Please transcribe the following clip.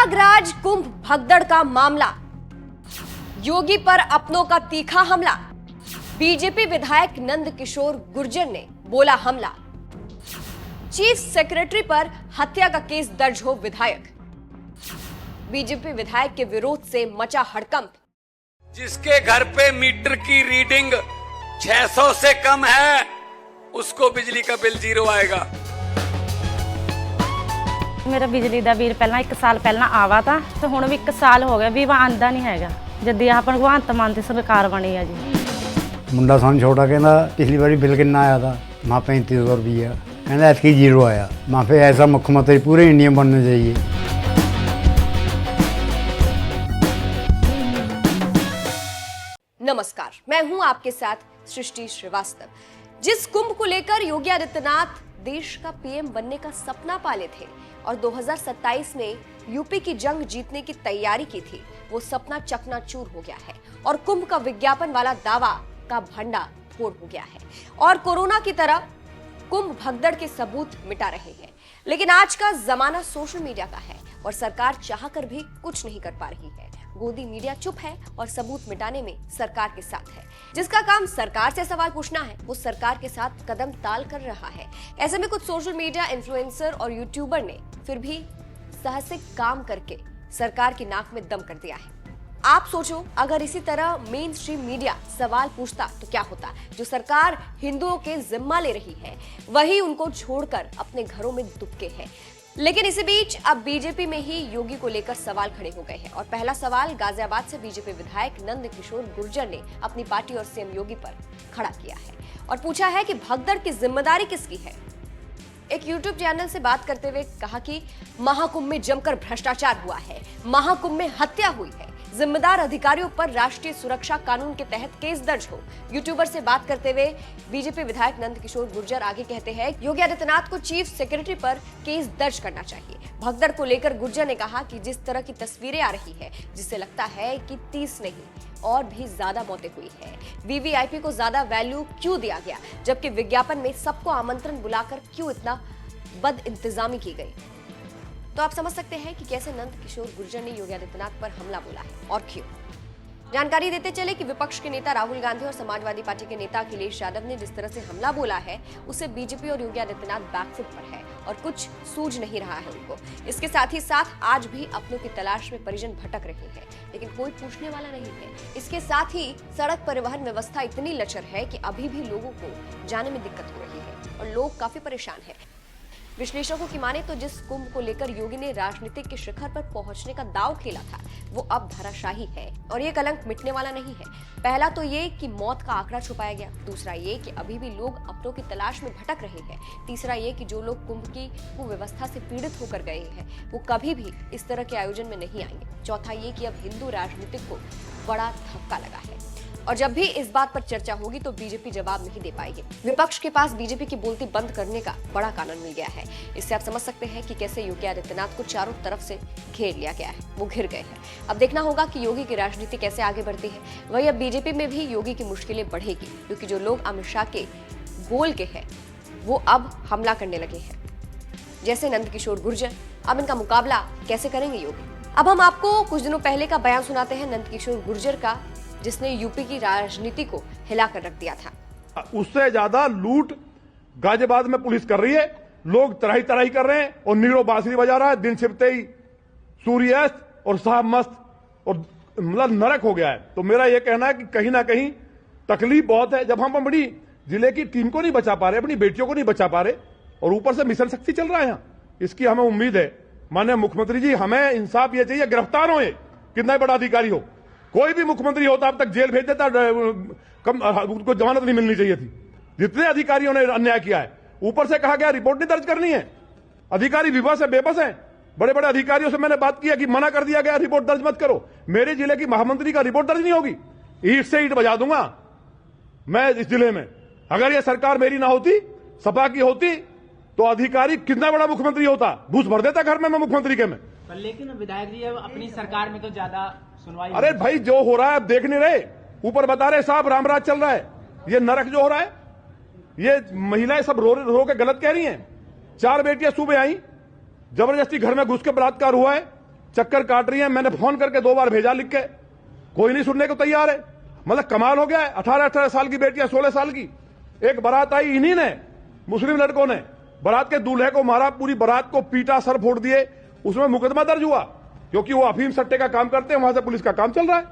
प्रयागराज कुंभ भगदड़ का मामला, योगी पर अपनों का तीखा हमला। बीजेपी विधायक नंद किशोर गुर्जर ने बोला हमला। चीफ सेक्रेटरी पर हत्या का केस दर्ज हो विधायक। बीजेपी विधायक के विरोध से मचा हड़कंप। जिसके घर पे मीटर की रीडिंग 600 से कम है उसको बिजली का बिल 0 आएगा। मेरा बिजली ਦਾ ਬਿੱਲ ਪਹਿਲਾਂ 1 ਸਾਲ ਪਹਿਲਾਂ ਆਵਾ ਤਾਂ ਤੇ ਹੁਣ ਵੀ 1 ਸਾਲ ਹੋ ਗਿਆ ਵੀ ਆਂਦਾ ਨਹੀਂ ਹੈਗਾ ਜਦ ਆਹ ਭਗਵੰਤ ਮਾਨ ਦੀ ਸਰਕਾਰ ਬਣੀ ਆ ਜੀ। ਮੁੰਡਾ ਸਾਨੂੰ ਛੋਟਾ ਕਹਿੰਦਾ ਪਿਛਲੀ ਵਾਰੀ ਬਿੱਲ ਕਿੰਨਾ ਆਇਆ था माँ 3500 रुपया कहना ऐतकी 0 आया। माँ फिर ऐसा मुख्यमंत्री पूरे इंडिया में बनना चाहिए। नमस्कार, मैं हूं आपके साथ सृष्टि श्रीवास्तव। जिस कुंभ को लेकर योगी आदित्यनाथ देश का पीएम बनने का सपना पाले थे और 2027 में यूपी की जंग जीतने की तैयारी की थी, वो सपना चकनाचूर हो गया है और कुंभ का विज्ञापन वाला दावा का भंडा फोड़ हो गया है और कोरोना की तरह कुंभ भगदड़ के सबूत मिटा रहे हैं। लेकिन आज का जमाना सोशल मीडिया का है और सरकार चाहकर भी कुछ नहीं कर पा रही है। गोदी मीडिया चुप है और सबूत मिटाने में सरकार के साथ है। जिसका काम सरकार से सवाल पूछना है वो सरकार के साथ कदम ताल कर रहा है। ऐसे में कुछ सोशल मीडिया इन्फ्लुएंसर और यूट्यूबर ने फिर भी साहसिक काम करके सरकार की नाक में दम कर दिया है। आप सोचो, अगर इसी तरह मेन स्ट्रीम मीडिया सवाल पूछता तो क्या होता। जो सरकार हिंदुओं के जिम्मा ले रही है वही उनको छोड़कर अपने घरों में दुबके है। लेकिन इसी बीच अब बीजेपी में ही योगी को लेकर सवाल खड़े हो गए हैं और पहला सवाल गाजियाबाद से बीजेपी विधायक नंद किशोर गुर्जर ने अपनी पार्टी और सीएम योगी पर खड़ा किया है और पूछा है कि भगदड़ की जिम्मेदारी किसकी है। एक यूट्यूब चैनल से बात करते हुए कहा कि महाकुंभ में जमकर भ्रष्टाचार हुआ है, महाकुंभ में हत्या हुई है, जिम्मेदार अधिकारियों पर राष्ट्रीय सुरक्षा कानून के तहत केस दर्ज हो। यूट्यूबर से बात करते हुए बीजेपी विधायक नंद किशोर गुर्जर आगे कहते हैं, योगी आदित्यनाथ को चीफ सेक्रेटरी पर केस दर्ज करना चाहिए। भगदड़ को लेकर गुर्जर ने कहा कि जिस तरह की तस्वीरें आ रही है जिससे लगता है कि 30 नहीं और भी ज्यादा मौतें हुई है। वीवीआईपी को ज्यादा वैल्यू क्यों दिया गया, जबकि विज्ञापन में सबको आमंत्रण बुलाकर क्यों इतना बद इंतजामी की गई। तो आप समझ सकते हैं कि कैसे नंद किशोर गुर्जर ने योगी आदित्यनाथ पर हमला बोला है और क्यों। जानकारी देते चले कि विपक्ष के नेता राहुल गांधी और समाजवादी पार्टी के नेता अखिलेश यादव ने जिस तरह से हमला बोला है उससे बीजेपी और योगी आदित्यनाथ बैकफुट पर है और कुछ सूझ नहीं रहा है उनको। इसके साथ ही साथ आज भी अपनों की तलाश में परिजन भटक रहे हैं लेकिन कोई पूछने वाला नहीं है। इसके साथ ही सड़क परिवहन व्यवस्था इतनी लचर है कि अभी भी लोगों को जाने में दिक्कत हो रही है और लोग काफी परेशान है। विश्लेषकों की माने तो जिस कुंभ को लेकर योगी ने राजनीतिक के शिखर पर पहुंचने का दांव खेला था वो अब धराशाही है और ये कलंक मिटने वाला नहीं है। पहला तो ये कि मौत का आंकड़ा छुपाया गया, दूसरा ये कि अभी भी लोग अपनों की तलाश में भटक रहे हैं, तीसरा ये कि जो लोग कुंभ की कुव्यवस्था से पीड़ित होकर गए हैं वो कभी भी इस तरह के आयोजन में नहीं आएंगे, चौथा ये कि अब हिंदू राजनीतिक को बड़ा धक्का लगा है और जब भी इस बात पर चर्चा होगी तो बीजेपी जवाब नहीं दे पाएगी। विपक्ष के पास बीजेपी की बोलती बंद करने का बड़ा कारण मिल गया है। इससे आप समझ सकते हैं कि कैसे योगी आदित्यनाथ को चारों तरफ से घेर लिया गया है, वो घिर गए हैं। अब देखना होगा कि योगी की राजनीति कैसे आगे बढ़ती है। वही अब बीजेपी में भी योगी की मुश्किलें बढ़ेगी क्योंकि जो लोग अमित शाह के गोल के हैं वो अब हमला करने लगे हैं, जैसे नंद किशोर गुर्जर। अब इनका मुकाबला कैसे करेंगे योगी। अब हम आपको कुछ दिनों पहले का बयान सुनाते हैं नंद किशोर गुर्जर का, जिसने यूपी की राजनीति को हिलाकर रख दिया था। उससे ज्यादा लूट गाजियाबाद में पुलिस कर रही है। लोग तराही तराही कर रहे हैं और नीरो बांसुरी बजा रहा है। दिन छिपते ही सूर्यास्त और साहब मस्त और मतलब नरक हो गया है। तो मेरा यह कहना है कि कहीं ना कहीं तकलीफ बहुत है जब हम अपनी जिले की टीम को नहीं बचा पा रहे, अपनी बेटियों को नहीं बचा पा रहे और ऊपर से मिशन शक्ति चल रहा है यहाँ। इसकी हमें उम्मीद है माननीय मुख्यमंत्री जी, हमें इंसाफ ये चाहिए, गिरफ्तार हो, कितना बड़ा अधिकारी हो, कोई भी मुख्यमंत्री होता अब तक जेल भेज देता, उनको जमानत नहीं मिलनी चाहिए थी। जितने अधिकारियों ने अन्याय किया है, ऊपर से कहा गया रिपोर्ट नहीं दर्ज करनी है। अधिकारी विवश है, बेबस है। बड़े बड़े अधिकारियों से मैंने बात किया कि मना कर दिया गया रिपोर्ट दर्ज मत करो। मेरे जिले की महामंत्री का रिपोर्ट दर्ज नहीं होगी, ईट से ईट बजा दूंगा मैं इस जिले में। अगर यह सरकार मेरी ना होती, सपा की होती, तो अधिकारी कितना बड़ा मुख्यमंत्री होता, घूस भर देता घर में मैं मुख्यमंत्री के में। लेकिन विधायक जी अपनी सरकार में तो ज्यादा सुनवाई। अरे भाई, जो हो रहा है अब देख नहीं रहे, ऊपर बता रहे साहब रामराज चल रहा है। ये नरक जो हो रहा है, ये महिलाएं सब रो के गलत कह रही हैं। 4 बेटियां सुबह आई, जबरदस्ती घर में घुस के बलात्कार हुआ है, चक्कर काट रही हैं। मैंने फोन करके 2 बार भेजा लिख के, कोई नहीं सुनने को तैयार है। मतलब कमाल हो गया है। 18-18 साल की बेटियां, 16 साल की। एक बारात आई, इन्हीं ने, मुस्लिम लड़कों ने बारात के दूल्हे को मारा, पूरी बारात को पीटा, सर फोड़ दिए। उसमें मुकदमा दर्ज हुआ क्योंकि वो अफीम सट्टे का काम करते हैं, वहां से पुलिस का काम चल रहा है।